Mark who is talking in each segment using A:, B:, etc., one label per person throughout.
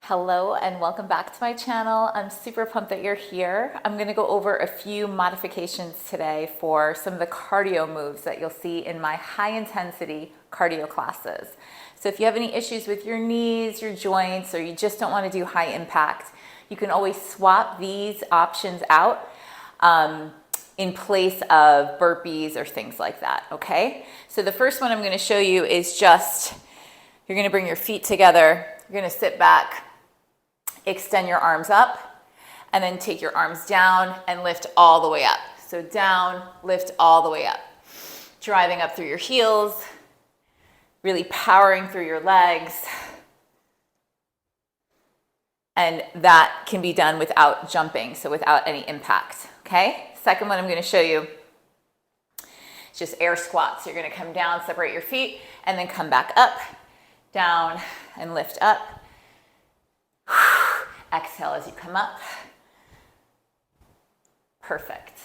A: Hello and welcome back to my channel. I'm super pumped that you're here. I'm gonna go over a few modifications today for some of the cardio moves that you'll see in my high intensity cardio classes. So if you have any issues with your knees, your joints, or you just don't wanna do high impact, you can always swap these options out in place of burpees or things like that, okay? So the first one I'm gonna show you is just, you're gonna bring your feet together, you're gonna sit back, extend your arms up, and then take your arms down and lift all the way up. So down, lift all the way up. Driving up through your heels, really powering through your legs. And that can be done without jumping, so without any impact, okay? Second one I'm gonna show you is just air squats. So you're gonna come down, separate your feet, and then come back up, down, and lift up. Exhale as you come up. Perfect.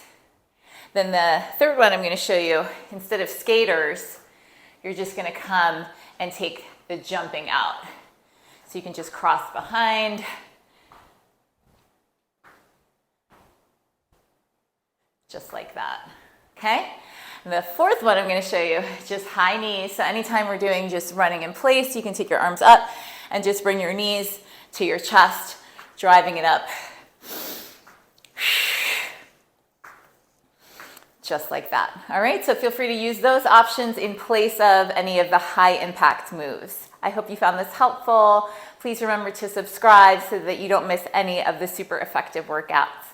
A: Then the third one I'm going to show you, instead of skaters, you're just going to come and take the jumping out. So you can just cross behind. Just like that. Okay? And the fourth one I'm going to show you, just high knees. So anytime we're doing just running in place, you can take your arms up and just bring your knees to your chest, driving it up. Just like that. All right, so feel free to use those options in place of any of the high impact moves. I hope you found this helpful. Please remember to subscribe so that you don't miss any of the super effective workouts.